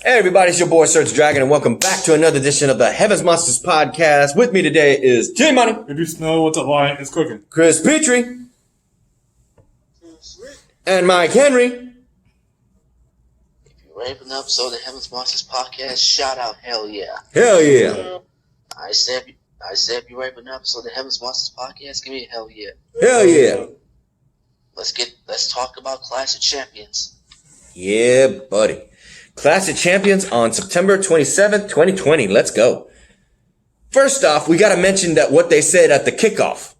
Hey everybody, it's your boy Search Dragon, and welcome back to another edition of the Heavens Monsters Podcast. With me today is T Money. If you smell what the lion is cooking. Chris Petrie. And Mike Henry. If you're raping up, so the Heavens Monsters Podcast, shout out, hell yeah. Hell yeah. I said if you're raping up, so the Heavens Monsters Podcast, give me a hell yeah. Hell yeah. Let's talk about Clash of Champions. Yeah, buddy. Clash of Champions on September 27th, 2020. Let's go. First off, we got to mention that what they said at the kickoff.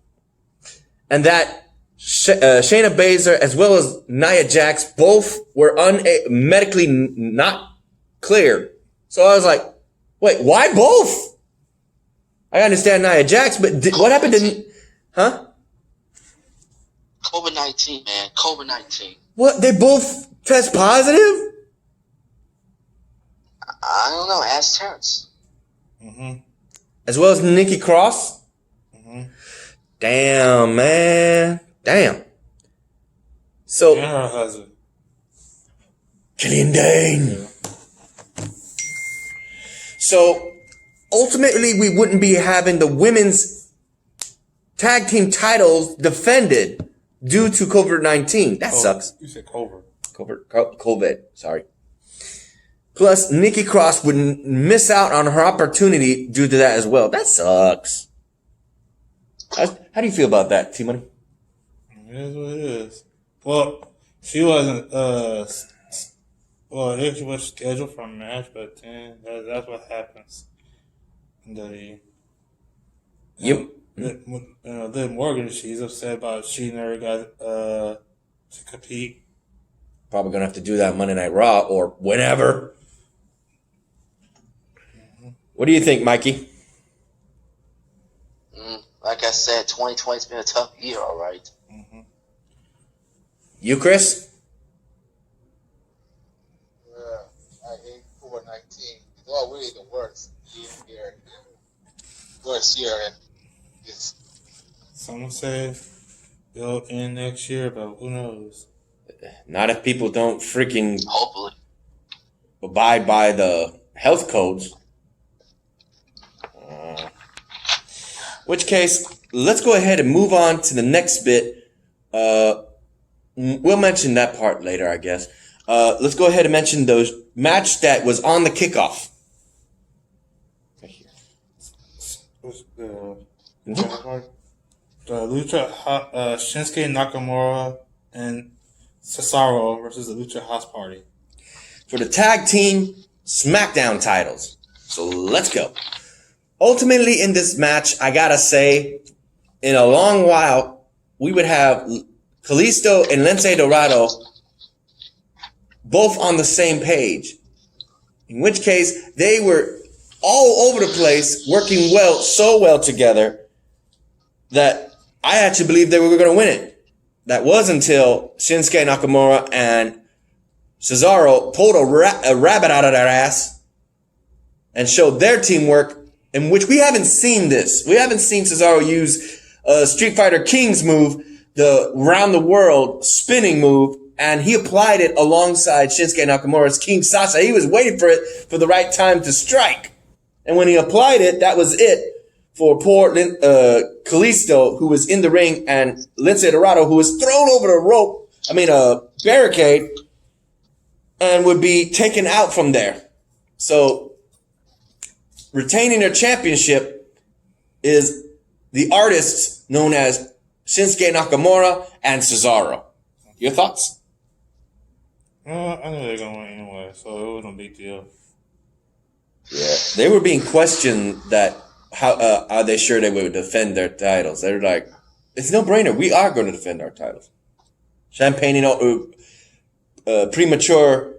And that Shayna Baszler as well as Nia Jax both were medically not cleared. So I was like, wait, why both? I understand Nia Jax, but what happened to... Huh? COVID-19, man. COVID-19. What? They both test positive? I don't know. Ask Terrence. Mm-hmm. As well as Nikki Cross? Mm-hmm. Damn, man. Damn. So... And her husband. Killian Dane. Yeah. So, ultimately, we wouldn't be having the women's tag team titles defended due to COVID-19. That sucks. You said COVID. COVID, sorry. Plus, Nikki Cross would miss out on her opportunity due to that as well. That sucks. How do you feel about that, T-Money? It is what it is. Well, she wasn't, she was scheduled for a match, but then that's what happens. Yep. Liv Morgan, she's upset about she never got to compete. Probably gonna have to do that Monday Night Raw or whenever. What do you think, Mikey? Like I said, 2020's been a tough year, all right? Mm-hmm. You, Chris? I hate COVID-19. It's already the worst year. Worst year. And it's Someone said it'll end next year, but who knows? Not if people don't freaking Hopefully. abide by the health codes. Which case, let's go ahead and move on to the next bit. We'll mention that part later, I guess. Let's go ahead and mention those match that was on the kickoff. Right here. The Shinsuke Nakamura and Cesaro versus the Lucha House Party. For the tag team SmackDown titles. So let's go. Ultimately, in this match, I gotta say, in a long while, we would have Kalisto and Lince Dorado both on the same page. In which case, they were all over the place, working so well together, that I actually believed they were going to win it. That was until Shinsuke Nakamura and Cesaro pulled a rabbit out of their ass and showed their teamwork, in which we haven't seen this. We haven't seen Cesaro use Street Fighter King's move, the round the world spinning move, and he applied it alongside Shinsuke Nakamura's King Sasha. He was waiting for it for the right time to strike. And when he applied it, that was it for poor Kalisto, who was in the ring, and Lince Dorado, who was thrown over the barricade, and would be taken out from there. So, retaining their championship is the artists known as Shinsuke Nakamura and Cesaro. Your thoughts? I knew they were going to win anyway, so it wasn't a big deal. Yeah, they were being questioned that how are they sure they would defend their titles? They're like, it's no brainer. We are going to defend our titles. Champagne, premature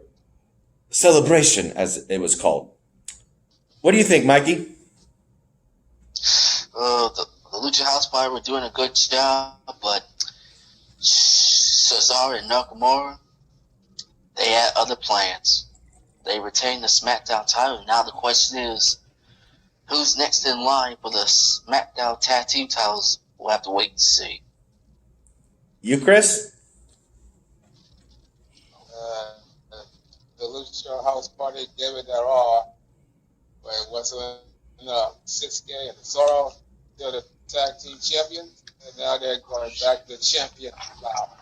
celebration, as it was called. What do you think, Mikey? The Lucha House Party were doing a good job, but Cesaro and Nakamura, they had other plans. They retained the SmackDown title. Now the question is, who's next in line for the SmackDown Tag Team titles? We'll have to wait and see. You, Chris? the Lucha House Party gave it their all. But it wasn't enough. 6K and Sorrow, they're the tag team champions, and now they're going back to champion. Wow.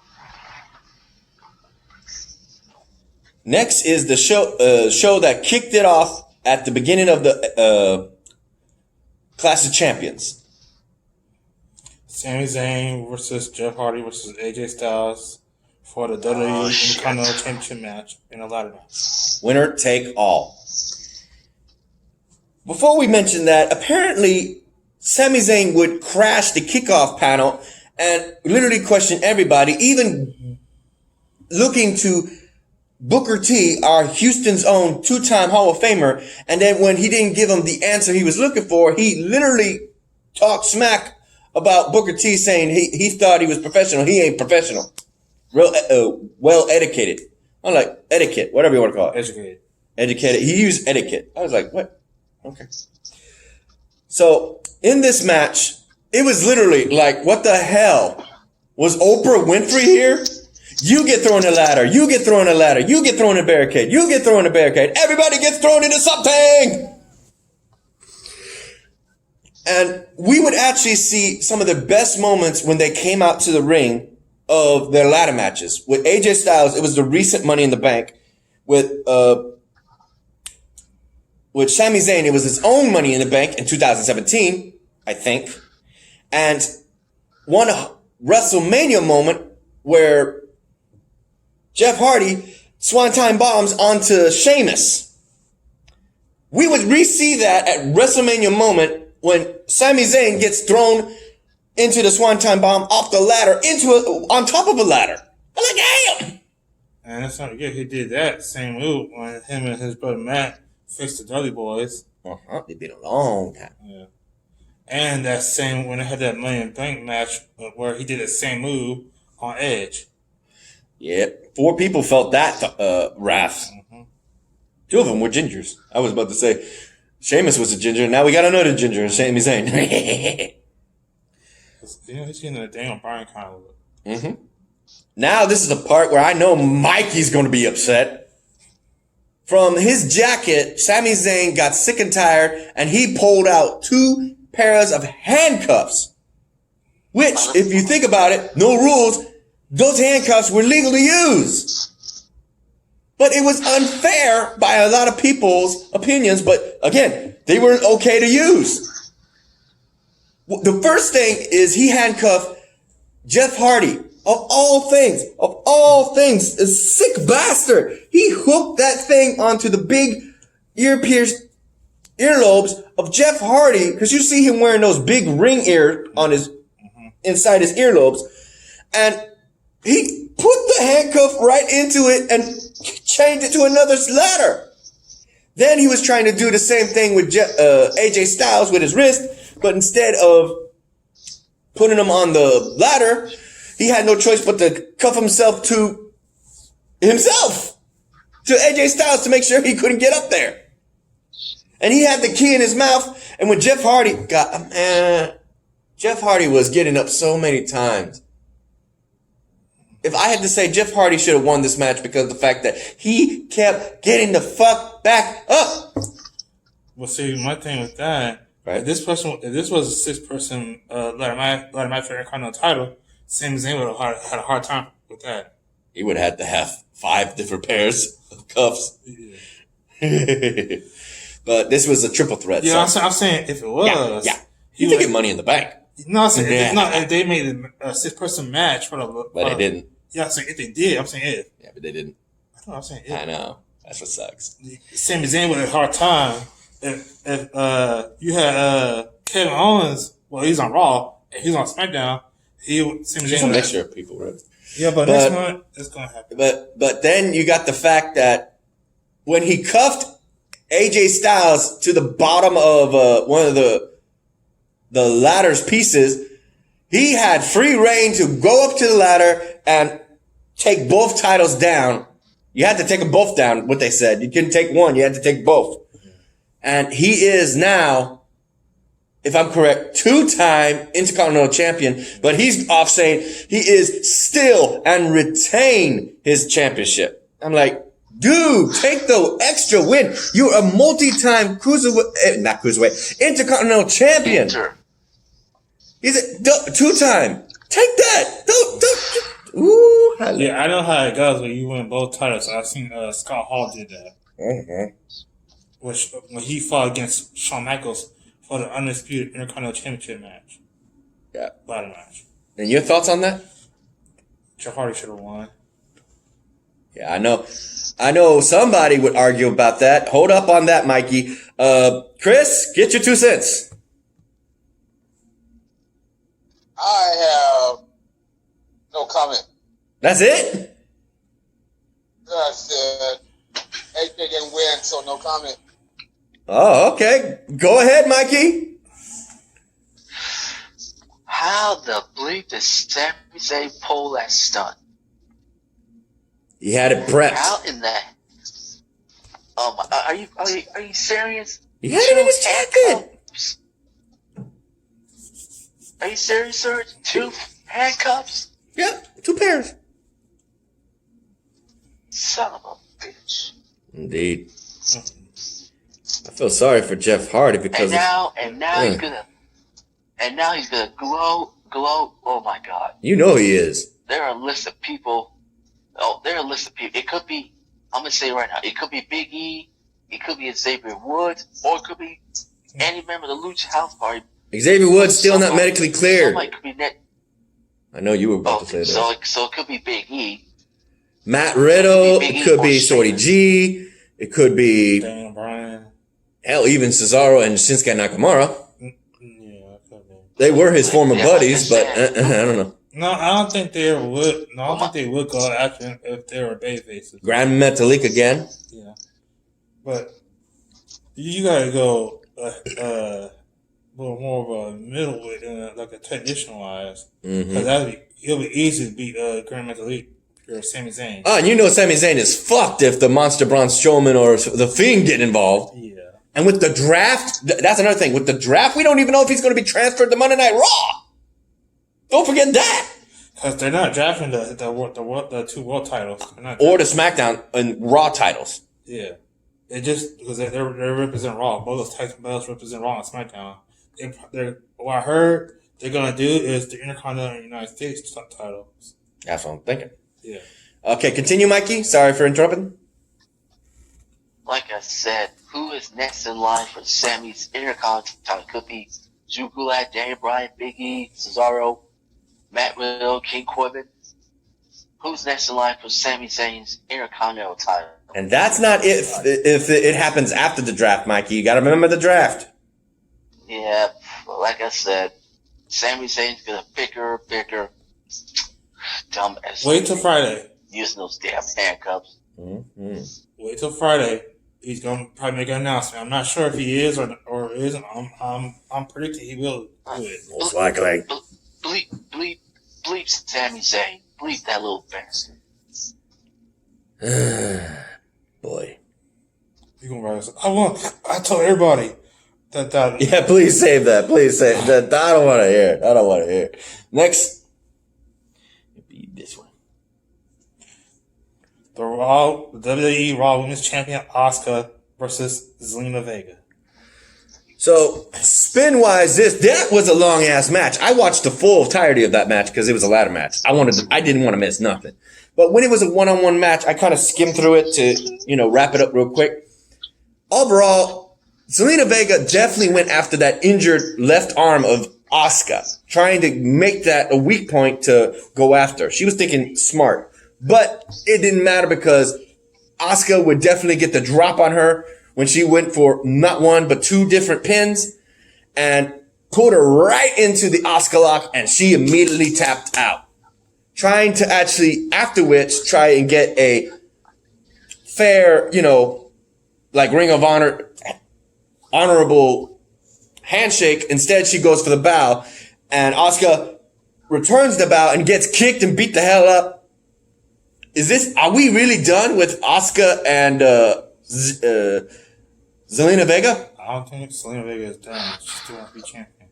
Next is the show that kicked it off at the beginning of the Clash of Champions. Sami Zayn versus Jeff Hardy versus AJ Styles for the WWE Intercontinental Championship match in a ladder match. Winner take all. Before we mention that, apparently Sami Zayn would crash the kickoff panel and literally question everybody, even looking to Booker T, our Houston's own 2-time Hall of Famer. And then when he didn't give him the answer he was looking for, he literally talked smack about Booker T, saying he thought he was professional. He ain't professional. Real well educated. I'm like, etiquette, whatever you want to call it. Educated. He used etiquette. I was like, what? Okay. So in this match, it was literally like, what the hell? Was Oprah Winfrey here? You get thrown a ladder. You get thrown a ladder. You get thrown a barricade. You get thrown a barricade. Everybody gets thrown into something. And we would actually see some of the best moments when they came out to the ring of their ladder matches. With AJ Styles, it was the recent Money in the Bank. With Sami Zayn, it was his own Money in the Bank in 2017, I think. And one WrestleMania moment where Jeff Hardy swanton bombs onto Sheamus. We would re-see that at WrestleMania moment when Sami Zayn gets thrown into the swanton bomb off the ladder on top of a ladder. I'm like, damn! And that's not good. He did that same move when him and his brother Matt faced the Dudley Boys. It's been a long time. Yeah. And that same, when they had that Money in the Bank match where he did the same move on Edge. Yep. 4 people felt that wrath. Mm-hmm. 2 of them were gingers. I was about to say, Sheamus was a ginger. Now we got another ginger, Sami Zayn. You know, he's getting a Daniel Bryan kind of look. Mm-hmm. Now this is the part where I know Mikey's going to be upset. From his jacket, Sami Zayn got sick and tired, and he pulled out 2 pairs of handcuffs. Which, if you think about it, no rules, those handcuffs were legal to use. But it was unfair by a lot of people's opinions. But again, they were okay to use. The first thing is he handcuffed Jeff Hardy. Of all things, a sick bastard. He hooked that thing onto the big ear-pierced earlobes of Jeff Hardy, because you see him wearing those big ring ear on his inside his earlobes, and he put the handcuff right into it and changed it to another ladder. Then he was trying to do the same thing with AJ Styles with his wrist, but instead of putting him on the ladder, he had no choice but to cuff himself to AJ Styles to make sure he couldn't get up there. And he had the key in his mouth, and when Jeff Hardy Jeff Hardy was getting up so many times. If I had to say, Jeff Hardy should have won this match because of the fact that he kept getting the fuck back up. Well, see, my thing with that, right? If this was a 6-person ladder match for the Intercontinental title, Sami Zayn would have had a hard time with that. He would have had to have 5 different pairs of cuffs. Yeah. But this was a triple threat. Yeah, so. I'm saying if it was. Yeah. You think of Money in the Bank. No, I'm saying if they made a 6-person match for the. But they didn't. Yeah, I'm saying if they did. I'm saying if. Yeah, but they didn't. I'm saying if. I know. That's what sucks. Sami Zayn would have a hard time if you had Kevin Owens. Well, he's on Raw and he's on SmackDown. Sami Zayn. It's a mixture of people, right? Yeah, but next month it's gonna happen. But then you got the fact that when he cuffed AJ Styles to the bottom of one of the ladder's pieces, he had free reign to go up to the ladder and take both titles down. You had to take them both down, what they said. You couldn't take one, you had to take both. And he is now, if I'm correct, 2-time Intercontinental Champion, but he's off saying he is still and retain his championship. I'm like, Dude, take the extra win. You're a multi-time Intercontinental Champion. Enter. He's a two-time. Take that. Don't. Ooh. Yeah, I know how it goes when you win both titles. I've seen Scott Hall did that. Mm-hmm. Which when he fought against Shawn Michaels for the undisputed Intercontinental Championship match. Yeah. Ladder match. And your thoughts on that? Jeff Hardy should have won. Yeah, I know somebody would argue about that. Hold up on that, Mikey. Chris, get your 2 cents. I have no comment. That's it? I said AJ didn't win, so no comment. Oh, okay. Go ahead, Mikey. How the bleep did Sami Zayn pull that stunt? He had it prepped. How in the? Oh my! Are you serious? He had it in his jacket. Handcuffs? Are you serious, sir? 2 handcuffs? Yep, 2 pairs. Son of a bitch! Indeed. I feel sorry for Jeff Hardy because and now he's gonna glow. Oh my God! you know he is. There are a list of people. Oh, there are a list of people. It could be. I'm gonna say right now. It could be Big E. It could be Xavier Woods, or it could be any member of the Lucha House Party. Xavier Woods still not medically cleared. Somebody could be I know you were about to say that. So it could be Big E. Matt Riddle. Big E It could or be Shorty G. It could be Daniel Bryan. hell, even Cesaro and Shinsuke Nakamura. Yeah, it could be. They were his former Yeah, buddies, but like I I don't know. No, I don't think they would. No, I don't think they would go after him if they were bay faces. Grand Metalik again. Yeah, but you gotta go a little more of a middleweight, like a technician wise, because it'll be easy to beat Grand Metalik or Sami Zayn. Oh, and you know Sami Zayn is fucked if the Monster Braun Strowman or the Fiend get involved. Yeah. And with the draft, that's another thing. With the draft, we don't even know if he's going to be transferred to Monday Night Raw. Don't forget that. Because they're not drafting the 2 world titles. Or the SmackDown and Raw titles. Yeah. It just, because they represent Raw. Both those title belts represent Raw and SmackDown. What I heard they're going to do is the Intercontinental United States titles. That's what I'm thinking. Yeah. Okay, continue, Mikey. Sorry for interrupting. Like I said, who is next in line for Sammy's Intercontinental title? Could be Drew Gulak, Daniel Bryan, Big E, Cesaro, Matt Riddle, King Corbin. Who's next in line for Sami Zayn's Intercontinental title? And that's not if it happens after the draft, Mikey. You got to remember the draft. Yeah, like I said, Sami Zayn's gonna bigger, dumb as Wait till Friday. using those damn handcuffs. Mm-hmm. Wait till Friday. He's going to probably make an announcement. I'm not sure if he is or isn't. I'm predicting he will do it. Most likely. Bleep Sami Zayn. Bleep that little bastard. Boy. You gonna write us? I told everybody that. Yeah, please save that. Please save that. I don't want to hear it. I don't want to hear it. Next. It'd be this one. The WWE Raw Women's Champion Asuka versus Zelina Vega. So, spin-wise, that was a long-ass match. I watched the full entirety of that match because it was a ladder match. I didn't want to miss nothing. But when it was a one-on-one match, I kind of skimmed through it to, wrap it up real quick. Overall, Zelina Vega definitely went after that injured left arm of Asuka, trying to make that a weak point to go after. She was thinking smart. But it didn't matter because Asuka would definitely get the drop on her when she went for not one, but 2 different pins and put her right into the Asuka lock, and she immediately tapped out. Trying to actually, after which, try and get a fair, like Ring of Honor, honorable handshake. Instead, she goes for the bow, and Asuka returns the bow and gets kicked and beat the hell up. Are we really done with Asuka and Zelina Vega? I don't think Zelina Vega is done. She still wants to be champion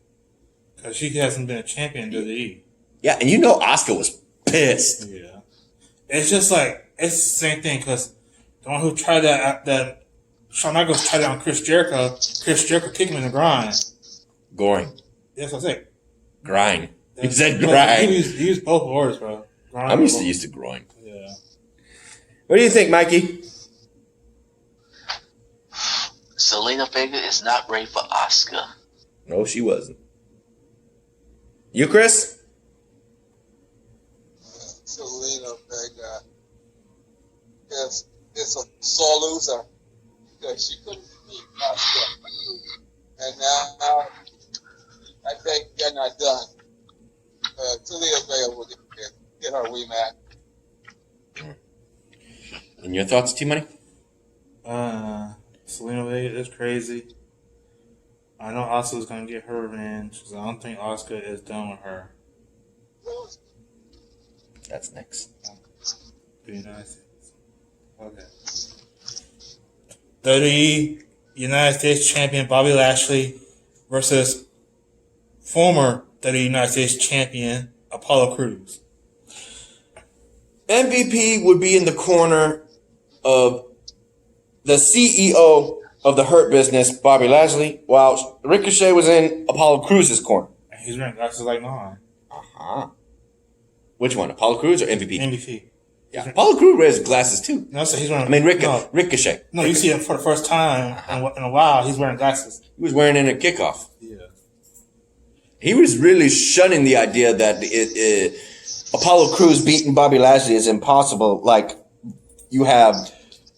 because she hasn't been a champion in WWE. Yeah, and Asuka was pissed. Yeah, it's just like it's the same thing because The one who tried that Shawn Michaels tried it on Chris Jericho. Chris Jericho kicked him in the groin. Goring. That's what I said. Grind. He said He grind. used both words, bro. Grind I'm used to groin. Yeah. What do you think, Mikey? Selena Vega is not ready for Asuka. No, she wasn't. You, Chris? Selena Vega is a sore loser because she couldn't beat Asuka. And now I think they're not done. Selena Vega will get her rematch. And your thoughts, T-Money? Selena Vega is crazy. I know Asuka's gonna get her revenge because I don't think Asuka is done with her. That's next. The United States. Okay. WWE United States Champion Bobby Lashley versus former WWE United States Champion Apollo Crews. MVP would be in the corner of the CEO of the Hurt Business, Bobby Lashley, while Ricochet was in Apollo Crews' corner. And he's wearing glasses like mine. Uh-huh. Which one, Apollo Crews or MVP? MVP. Yeah, Apollo Crews wears glasses too. No, so he's wearing. I mean, Ricochet. No, you see him for the first time in a while. He's wearing glasses. He was wearing it in a kickoff. Yeah. He was really shunning the idea that Apollo Crews beating Bobby Lashley is impossible. Like, you have...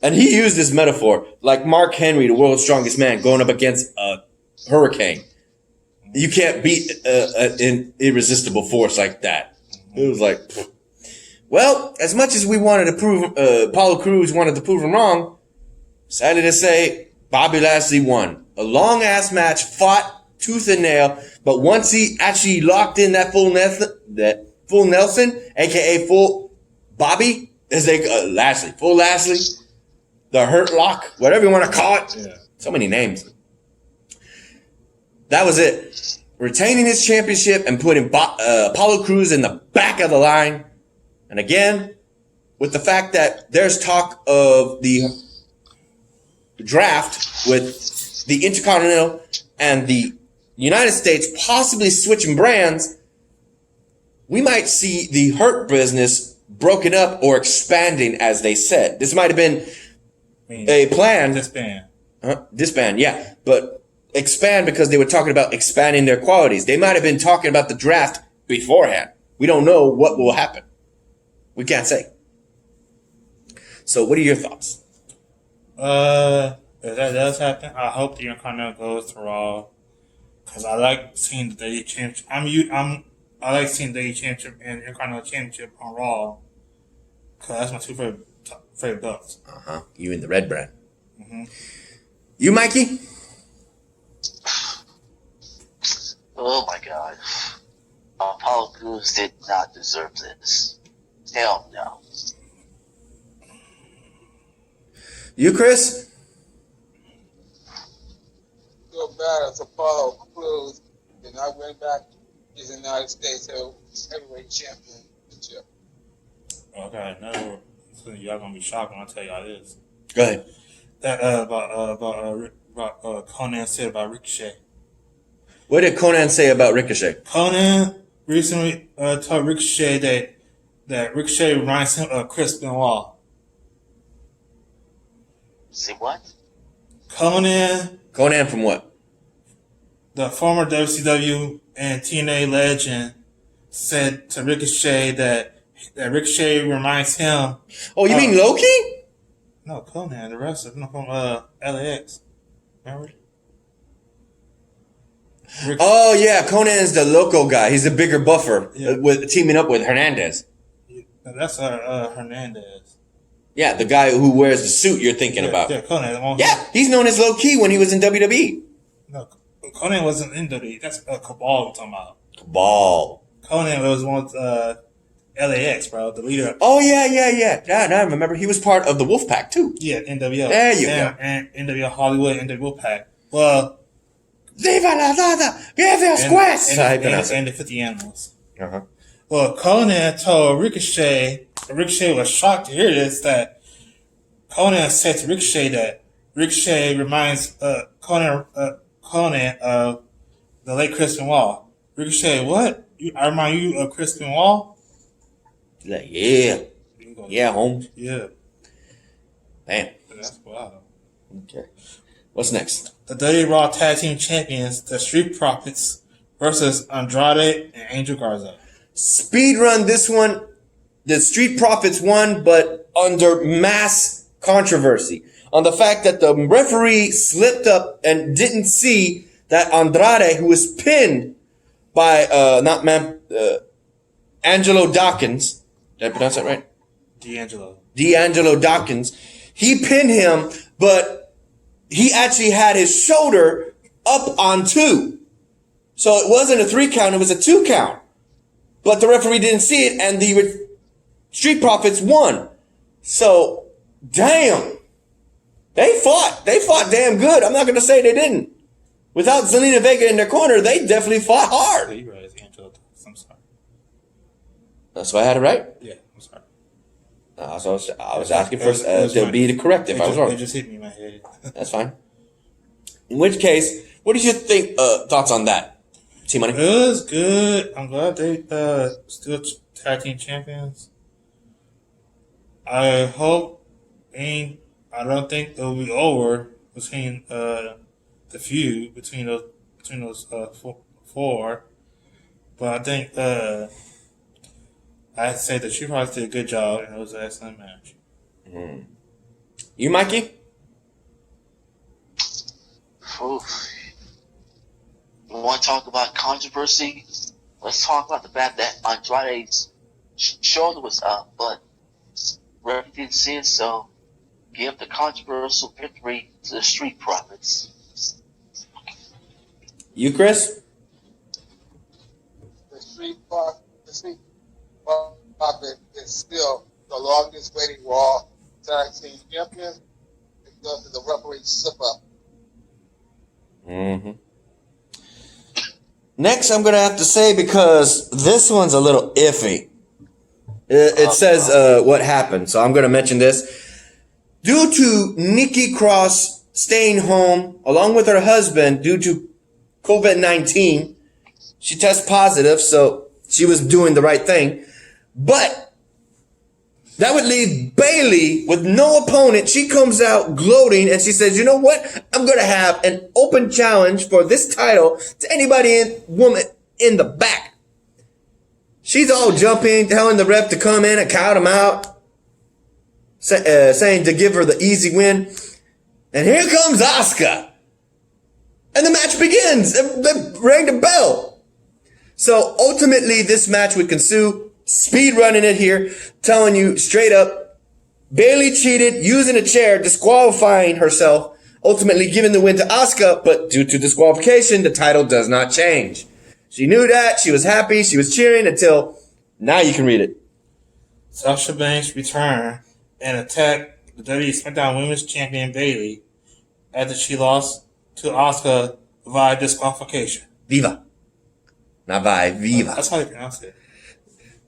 And he used this metaphor, like Mark Henry, the world's strongest man, going up against a hurricane. You can't beat an irresistible force like that. It was like... Pfft. Well, as much as we wanted to prove... Apollo Crews wanted to prove him wrong, sadly to say, Bobby Lashley won. A long-ass match, fought tooth and nail, but once he actually locked in that full Nelson, aka full Bobby, as they Lashley, full Lashley, the Hurt Lock, whatever you want to call it. Yeah. So many names. That was it. Retaining his championship and putting Apollo Crews in the back of the line. And again, with the fact that there's talk of the draft with the Intercontinental and the United States possibly switching brands, we might see the Hurt Business broken up or expanding, as they said. This might have been a plan. Disband. Disband, yeah. But expand because they were talking about expanding their qualities. They might have been talking about the draft beforehand. We don't know what will happen. We can't say. So what are your thoughts? If that does happen, I hope the Intercontinental goes to Raw. Because I like seeing the WWE Championship. I like seeing the WWE Championship and Intercontinental Championship on Raw. Because that's my two favorite belts. Uh-huh. You in the red brand. Mm-hmm. You, Mikey? Oh my God. Apollo Crews did not deserve this. Hell no. You, Chris? So bad as Apollo Crews, and I went back to the United States Heavyweight Championship. Okay, no, so y'all gonna be shocked when I tell y'all this. Go ahead. That about Conan said about Ricochet. What did Conan say about Ricochet? Conan recently told Ricochet that Ricochet reminds him of Chris Benoit. See what? Conan from what? The former WCW and TNA legend said to Ricochet that Ricochet reminds him. Oh, you mean Loki? No, Conan, the wrestler from LAX. Remember? Oh yeah, Conan is the local guy. He's the bigger buffer, Yeah. with teaming up with Hernandez. That's Hernandez. Yeah, the guy who wears the suit you're thinking about. Yeah, Conan. The one Yeah, he's known as Low Key when he was in WWE. No, Conan wasn't in WWE. That's Cabal we're talking about. Cabal. Conan was one with LAX, bro, the leader. Oh yeah. Yeah, now I remember. He was part of the Wolfpack too. Yeah, NWO. There you go. And NWO Hollywood, NWO Pack. Well, Viva la dada! Viva Squest! and the 50 Animals. Uh-huh. Well, Conan told Ricochet was shocked to hear this, that Conan said to Ricochet that Ricochet reminds Conan of the late Crispin Wall. Ricochet, what? I remind you of Crispin Wall? He's like, yeah. Yeah, Holmes. Yeah. Damn. That's wild. Okay. What's next? The WWE Raw Tag Team Champions, the Street Profits, versus Andrade and Angel Garza. Speed run this one. The Street Profits won, but under mass controversy on the fact that the referee slipped up and didn't see that Andrade, who was pinned by Angelo Dawkins. Did I pronounce that right? D'Angelo Dawkins. He pinned him, but he actually had his shoulder up on 2. So it wasn't a 3 count, it was a 2 count. But the referee didn't see it, and the Street Profits won. So, damn. They fought damn good. I'm not going to say they didn't. Without Zelina Vega in their corner, they definitely fought hard. You're right, it's Angelo Dawkins. I'm sorry. That's why I had it right? Yeah, I'm sorry. I was asking for to be correct if I was wrong. It just hit me in my head. That's fine. In which case, what do you think? Thoughts on that? T-Money? It was good. I'm glad they still tag team champions. I hope I don't think it'll be over between the feud between those 4. But I think I'd say that she probably did a good job and it was an excellent match. Mm. You, Mikey? Oof. We want to talk about controversy? Let's talk about the fact that Andrade's shoulder was up, but referee didn't see it, so give the controversial victory to the Street Profits. You, Chris? The Street Profit is still the longest reigning Raw Tag Team Champion because of the referee slip up. Mm-hmm. Next, I'm going to have to say, because this one's a little iffy. It says what happened, so I'm going to mention this. Due to Nikki Cross staying home, along with her husband, due to COVID-19, she tested positive, so she was doing the right thing. But that would leave Bayley with no opponent. She comes out gloating and she says, you know what? I'm going to have an open challenge for this title to anybody woman in the back. She's all jumping, telling the ref to come in and count him out, saying to give her the easy win. And here comes Asuka. And the match begins. They rang the bell. So ultimately, this match would ensue. Speed running it here, telling you straight up, Bayley cheated using a chair, disqualifying herself, ultimately giving the win to Asuka, but due to disqualification, the title does not change. She knew that, she was happy, she was cheering until, now you can read it. Sasha Banks returned and attacked the WWE SmackDown Women's Champion Bayley after she lost to Asuka via disqualification. Viva. Not via, viva. That's how they pronounce it.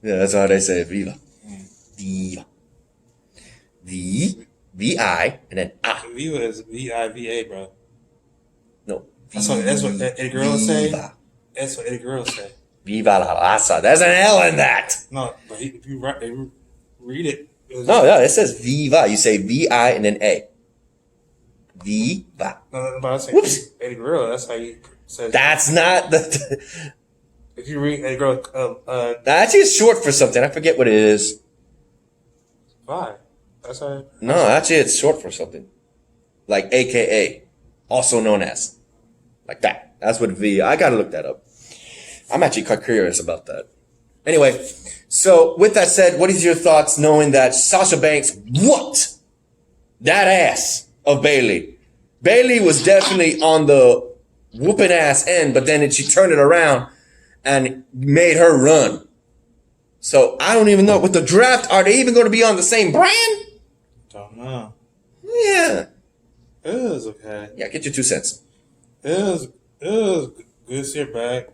Yeah, that's how they say it. Viva. Viva. V-I, and then A. Viva is V-I-V-A, bro. No. That's what Eddie Guerrero say. That's what Eddie Guerrero say. Viva la raza. There's an L in that. No, but if you read it. No, it says Viva. You say V-I and then A. Viva. No, but I say Whoops. Eddie Guerrero. That's how he says. That's not the... If you read Eddie Guerrero, actually, it's short for something. I forget what it is. why? That's how. No, actually, it's short for something. Like AKA. Also known as. Like that. That's what V... I gotta look that up. I'm actually quite curious about that. Anyway, so with that said, what is your thoughts knowing that Sasha Banks whooped that ass of Bayley? Bayley was definitely on the whooping ass end, but then she turned it around and made her run. So I don't even know. With the draft, are they even going to be on the same brand? Don't know. Yeah. It was okay. Yeah, get your 2 cents. It was good to see her back.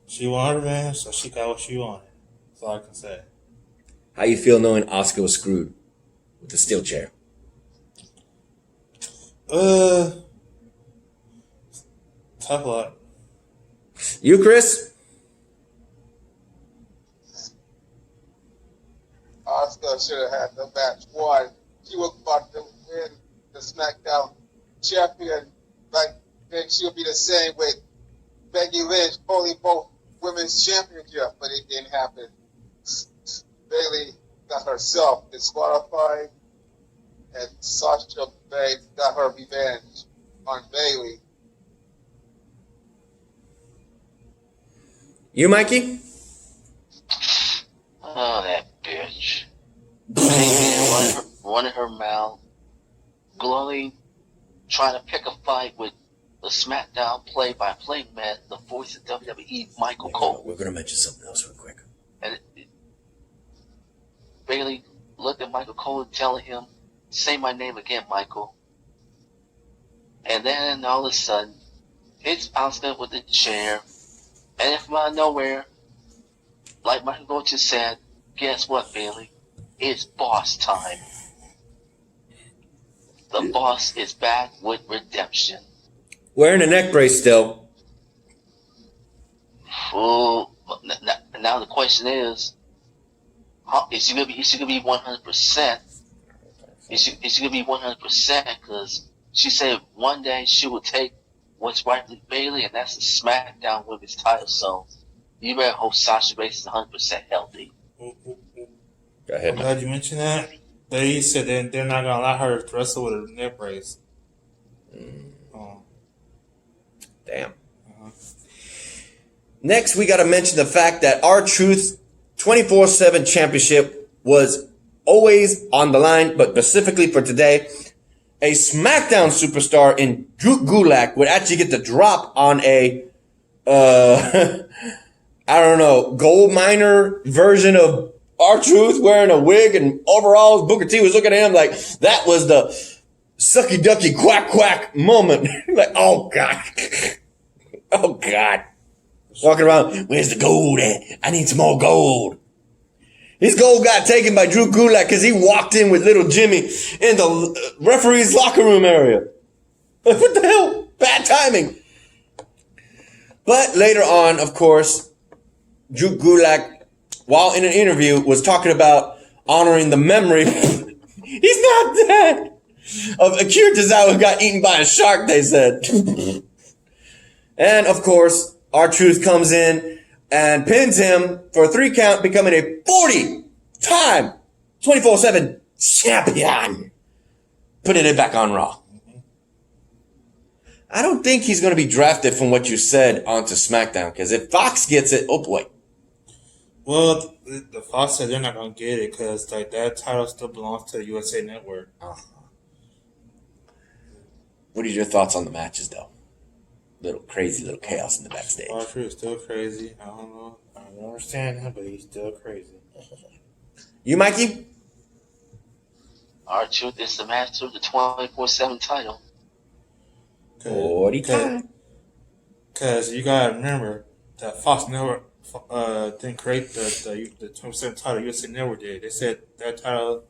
She wanted revenge, so she got what she wanted. That's all I can say. How you feel knowing Asuka was screwed with the steel chair? Tough luck. You, Chris? Asuka should have had the match won. She was about to win the SmackDown champion. Like, then she'll be the same with Becky Lynch, holding both women's championship, but it didn't happen. Bayley got herself disqualified, and Sasha Banks got her revenge on Bayley. You, Mikey? Oh, that bitch. Baby running her mouth, glowing, trying to pick a fight with the SmackDown play-by-play man, the voice of WWE, Michael Cole. We're going to mention something else real quick. And Bayley looked at Michael Cole and telling him, "Say my name again, Michael." And then all of a sudden, it's Asuka with the chair. And from out of nowhere, like Michael Cole just said, guess what, Bayley? It's boss time. The boss is back with redemption. Wearing a neck brace still. Oh, now the question is, is she gonna be 100%? Is she gonna be 100%? Because she said one day she will take what's rightfully Bayley, and that's the SmackDown Women's title. So you better hope Sasha Banks is 100% healthy. Go ahead. I'm glad you mentioned that. They said they're not gonna allow her to wrestle with a neck brace. Damn. Next, we got to mention the fact that R-Truth 24/7 championship was always on the line, but specifically for today, a SmackDown superstar in Drew Gulak would actually get the drop on a, I don't know, gold miner version of R-Truth wearing a wig and overalls. Booker T was looking at him like that was the sucky ducky quack quack moment. Like, oh God. Oh God. Walking around, where's the gold at? I need some more gold. His gold got taken by Drew Gulak because he walked in with little Jimmy in the referee's locker room area. What the hell? Bad timing. But later on, of course, Drew Gulak, while in an interview, was talking about honoring the memory. He's not dead. Of Akira Tozawa who got eaten by a shark, they said. And of course, R-Truth comes in and pins him for a 3 count, becoming a 40-time 24/7 champion. Putting it back on Raw. I don't think he's going to be drafted from what you said onto SmackDown, because if Fox gets it, oh boy. Well, the Fox said they're not gonna get it because like that title still belongs to the USA Network. What are your thoughts on the matches, though? Little chaos in the backstage. R-Truth is still crazy. I don't know. I don't understand him, but he's still crazy. You, Mikey? R-Truth is the master of the 24/7 title. 40 times. Because you gotta remember that Fox Network didn't create the 27 title. USA Network did. They said that title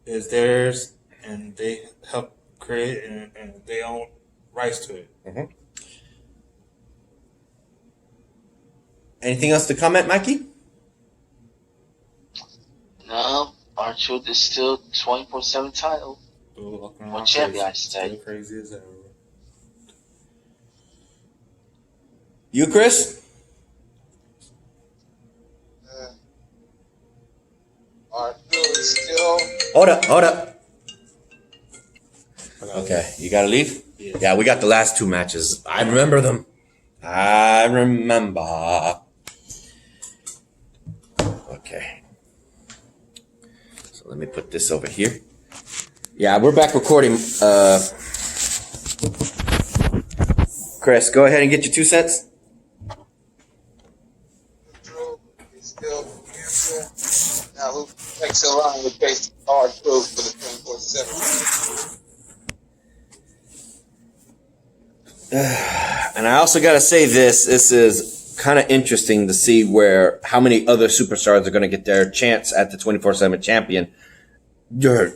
is theirs, and they helped create it, and they own rights to it. Mm-hmm. Anything else to comment, Mikey? No, R-Truth is still 24/7 title. Or champion, I should say. Still crazy as ever. You, Chris? R-Truth is still. Hold up. Okay, you gotta leave? Yeah, we got the last 2 matches. I remember them. I remember. Okay. So let me put this over here. Yeah, we're back recording. Chris, go ahead and get your 2 cents. R-Truth is still champion. Now who takes the line with face R-Truth for the 24/7? And I also got to say this is kind of interesting to see how many other superstars are going to get their chance at the 24/7 champion during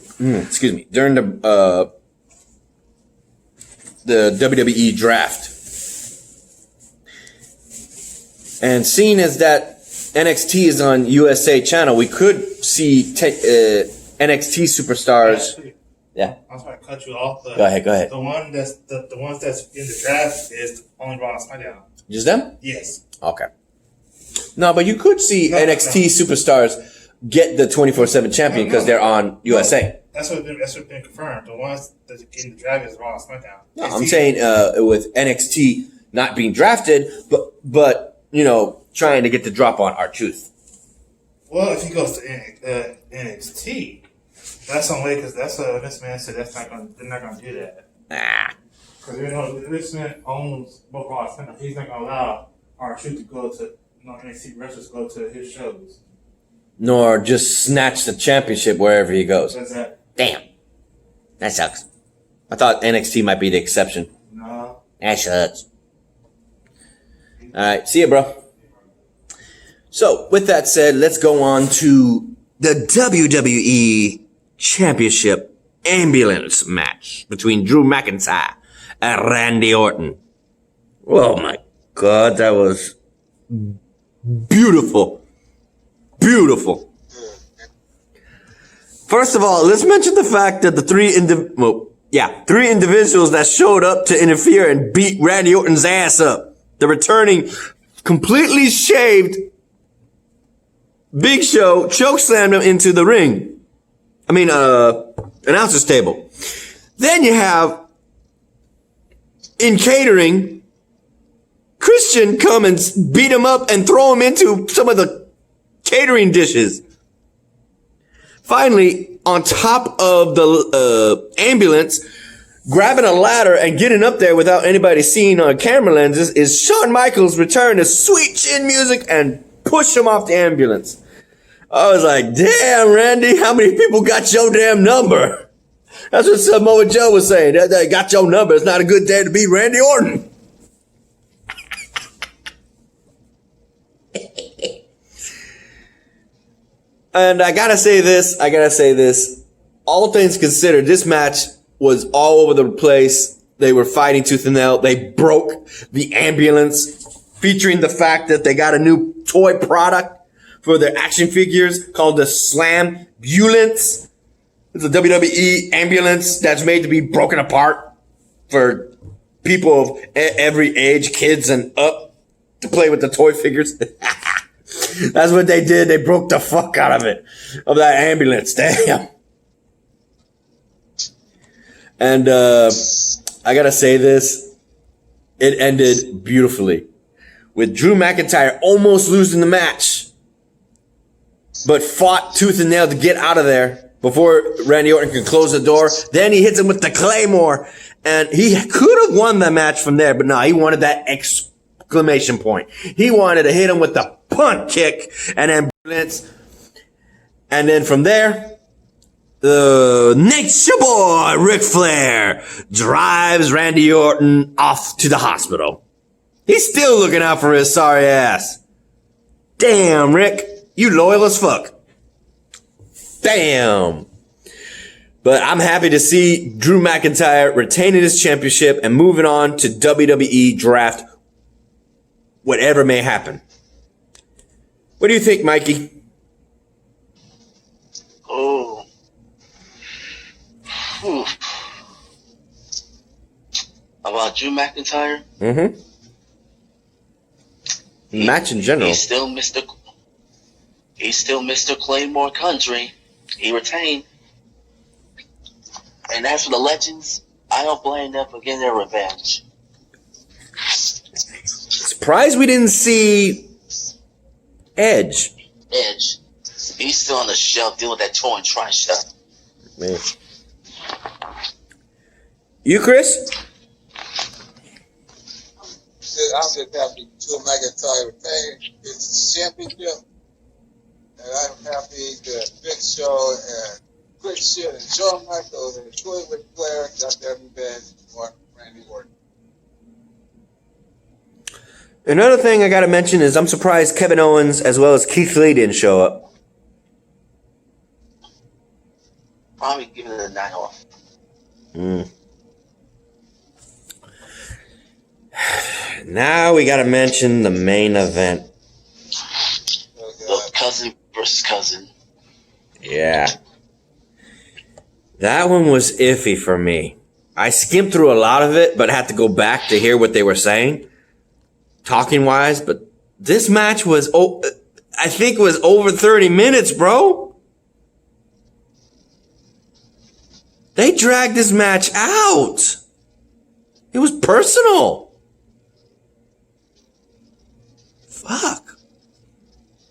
the the WWE draft. And seeing as that NXT is on USA channel, we could see NXT superstars. Yeah. I'm sorry to cut you off. Go ahead. The ones that's in the draft is only Raw and SmackDown. Just them? Yes. Okay. No, but you could see NXT superstars get the 24/7 champion because they're on USA. That's what's been confirmed. The ones that in the draft is Raw and SmackDown. No, I'm saying with NXT not being drafted, but trying to get the drop on R-Truth. Well, if he goes to NXT, that's some way because that's Vince McMahon said they're not gonna do that. Nah. Because Vince McMahon owns both Raw and SmackDown. He's not gonna allow R-Truth to go to NXT wrestlers go to his shows. Nor just snatch the championship wherever he goes. That's that. Damn. That sucks. I thought NXT might be the exception. No. That sucks. Alright, see ya, bro. So, with that said, let's go on to the WWE Championship Ambulance match between Drew McIntyre and Randy Orton. Oh my God, that was beautiful. Beautiful. First of all, let's mention the fact that the three individuals that showed up to interfere and beat Randy Orton's ass up. The returning, completely shaved Big Show chokeslammed him into the ring. Announcer's table. Then you have, in catering, Christian come and beat him up and throw him into some of the catering dishes. Finally, on top of the ambulance, grabbing a ladder and getting up there without anybody seeing on camera lenses is Shawn Michaels' return to sweet chin music and push him off the ambulance. I was like, damn, Randy, how many people got your damn number? That's what Samoa Joe was saying. They got your number. It's not a good day to beat Randy Orton. And I gotta say this. All things considered, this match was all over the place. They were fighting tooth and nail. They broke the ambulance, featuring the fact that they got a new toy product for their action figures called the Slambulance. It's a WWE ambulance that's made to be broken apart for people of every age, kids and up, to play with the toy figures. That's what they did. They broke the fuck out of it, of that ambulance. Damn. And I gotta say this, it ended beautifully with Drew McIntyre almost losing the match, but fought tooth and nail to get out of there before Randy Orton could close the door. Then he hits him with the Claymore, and he could have won the match from there, but no, he wanted that exclamation point. He wanted to hit him with the punt kick and ambulance, and then from there, the Nature Boy Ric Flair drives Randy Orton off to the hospital. He's still looking out for his sorry ass. Damn, Rick, you loyal as fuck. Damn. But I'm happy to see Drew McIntyre retaining his championship and moving on to WWE Draft, whatever may happen. What do you think, Mikey? Oh. Whew. About Drew McIntyre? Mm-hmm. Match in general. He's still Mr. Claymore Country. He retained. And as for the Legends, I don't blame them for getting their revenge. Surprised we didn't see Edge. He's still on the shelf dealing with that torn tricep. Man. You, Chris? I'm just happy Drew McIntyre retained his championship. And I'm happy that Big Show and Christian and Shawn Michaels and Troy Ric Flair got their revenge on Randy Orton. Another thing I gotta mention is I'm surprised Kevin Owens as well as Keith Lee didn't show up. Probably giving it a night off. Now we got to mention the main event. The cousin versus cousin. Yeah. That one was iffy for me. I skimmed through a lot of it, but had to go back to hear what they were saying, talking wise. But this match was, I think, was over 30 minutes, bro. They dragged this match out. It was personal. Fuck.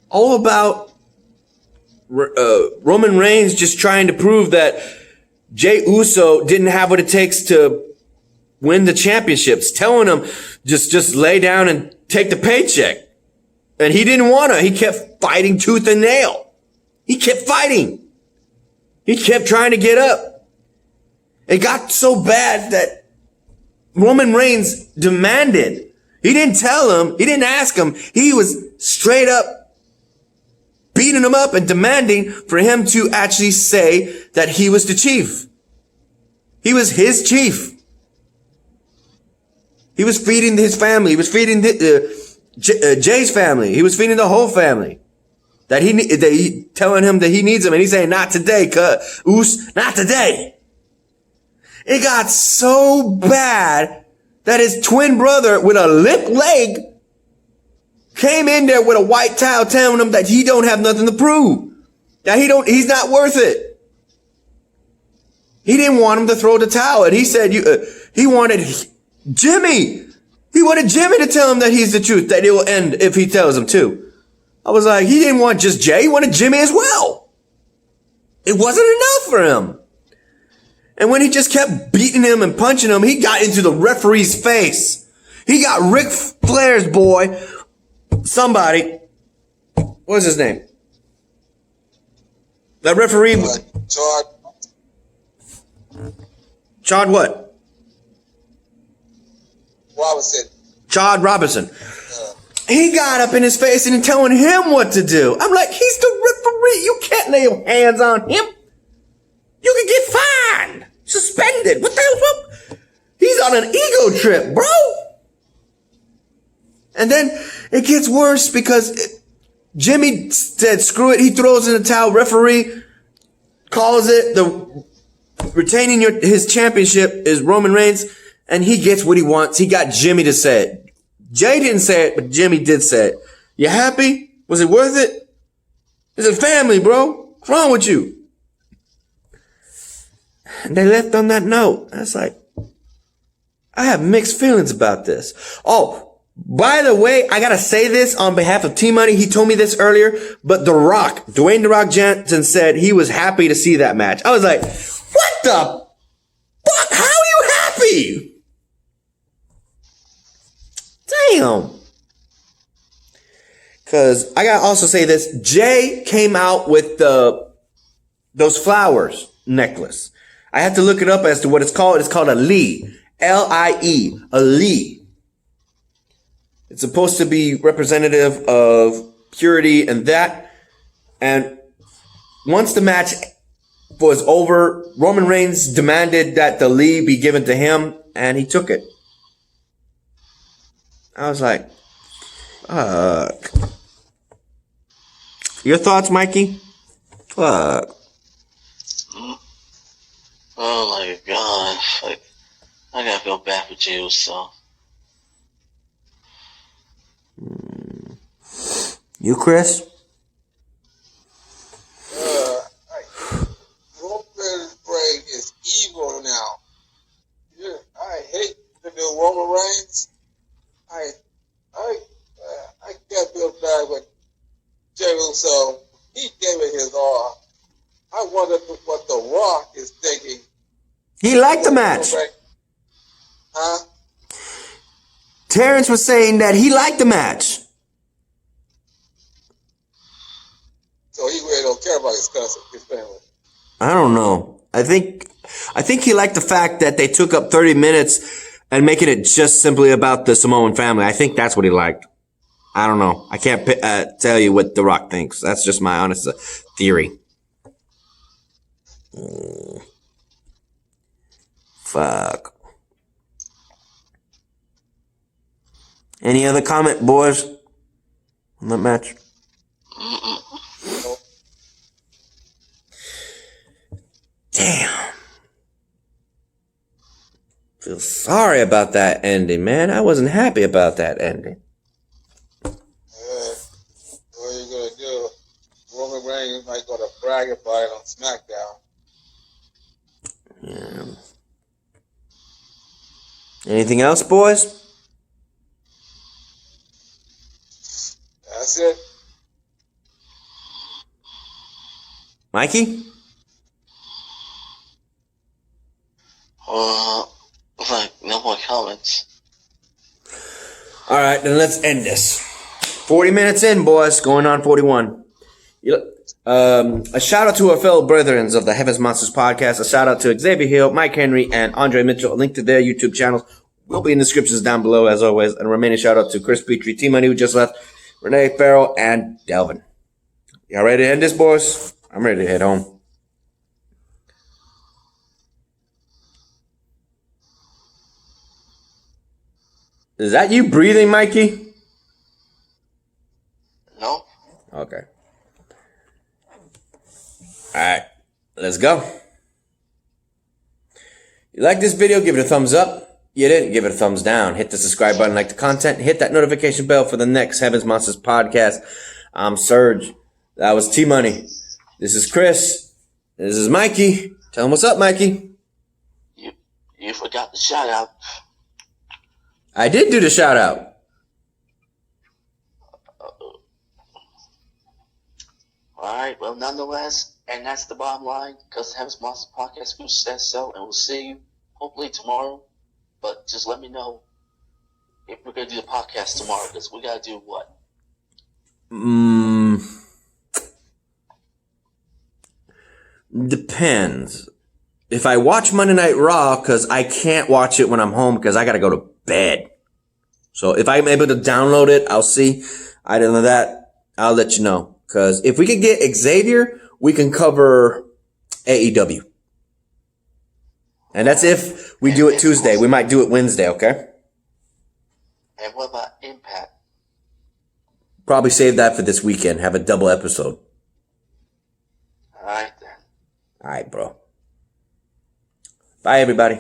All about Roman Reigns just trying to prove that Jey Uso didn't have what it takes to win the championships, telling him just lay down and take the paycheck. And he didn't want to. He kept fighting tooth and nail. He kept fighting. He kept trying to get up. It got so bad that Roman Reigns demanded. He didn't tell him. He didn't ask him. He was straight up beating him up and demanding for him to actually say that he was the chief. He was his chief. He was feeding his family. He was feeding Jay's family. He was feeding the whole family. That he telling him that he needs him, and he's saying, "Not today, Oos, not today." It got so bad that his twin brother with a limp leg came in there with a white towel telling him that he don't have nothing to prove. That he's not worth it. He didn't want him to throw the towel. And he said, he wanted Jimmy. He wanted Jimmy to tell him that he's the truth, that it will end if he tells him to. I was like, he didn't want just Jay. He wanted Jimmy as well. It wasn't enough for him. And when he just kept beating him and punching him, he got into the referee's face. He got Ric Flair's boy, somebody, what's his name? That referee. Chad what? Robinson. Chad Robinson. He got up in his face and telling him what to do. I'm like, he's the referee. You can't lay your hands on him. You can get fined, suspended. What the hell? He's on an ego trip, bro. And then it gets worse because Jimmy said, screw it. He throws in the towel. Referee calls it. The retaining his championship is Roman Reigns, and he gets what he wants. He got Jimmy to say it. Jay didn't say it, but Jimmy did say it. You happy? Was it worth it? It's a family, bro. What's wrong with you? And they left on that note. I was like, I have mixed feelings about this. Oh, by the way, I gotta say this on behalf of T-Money. He told me this earlier, but Dwayne "The Rock" Johnson said he was happy to see that match. I was like, what the fuck? How are you happy? Damn. Cause I gotta also say this. Jay came out with those flowers necklace. I had to look it up as to what it's called. It's called a Lee. L-I-E. A Lee. It's supposed to be representative of purity and that. And once the match was over, Roman Reigns demanded that the Lee be given to him, and he took it. I was like, fuck. Your thoughts, Mikey? Fuck. Oh my gosh. Like, I gotta feel bad for Jey Uso. You, Chris? Roman Reigns is evil now. Yeah, I hate the new Roman Reigns. I can't feel bad with Jey Uso. He gave it his all. I wonder what The Rock is thinking. He liked the match. Huh? Terrence was saying that he liked the match. So he really don't care about his cousin, his family. I don't know. I think he liked the fact that they took up 30 minutes and making it just simply about the Samoan family. I think that's what he liked. I don't know. I can't tell you what The Rock thinks. That's just my honest theory. Fuck. Any other comment, boys, on that match? Damn. Feel sorry about that ending, man. I wasn't happy about that ending. What are you gonna do? Roman Reigns might go to brag about it on SmackDown. Yeah. Anything else, boys? That's it. Mikey? Like, no more comments. All right, then let's end this. 40 minutes in, boys. Going on 41. A shout out to our fellow brethren of the Heavens Monsters podcast. A shout out to Xavier Hill, Mike Henry, and Andre Mitchell. A link to their YouTube channels will be in the descriptions down below, as always. And a remaining shout out to Chris Petrie, T-Money, who just left, Renee Farrell, and Delvin. Y'all ready to end this, boys? I'm ready to head home. Is that you breathing, Mikey? No? Okay. Alright, let's go. You like this video, give it a thumbs up. You didn't, give it a thumbs down. Hit the subscribe button, like the content, hit that notification bell for the next Heavens Monsters podcast. I'm Serge. That was T-Money. This is Chris. This is Mikey. Tell him what's up, Mikey. You forgot the shout out. I did do the shout out. Alright, well, nonetheless, and that's the bottom line, because the Heavens Monster Podcast Group says so, and we'll see you hopefully tomorrow. But just let me know if we're going to do the podcast tomorrow, because we got to do what? Depends. If I watch Monday Night Raw, because I can't watch it when I'm home because I got to go to bed. So if I'm able to download it, I'll see. Other than that, I'll let you know. Because if we can get Xavier, we can cover AEW. And that's if we do it Tuesday. We might do it Wednesday, okay? And what about Impact? Probably save that for this weekend. Have a double episode. Alright then. All right, bro. Bye, everybody.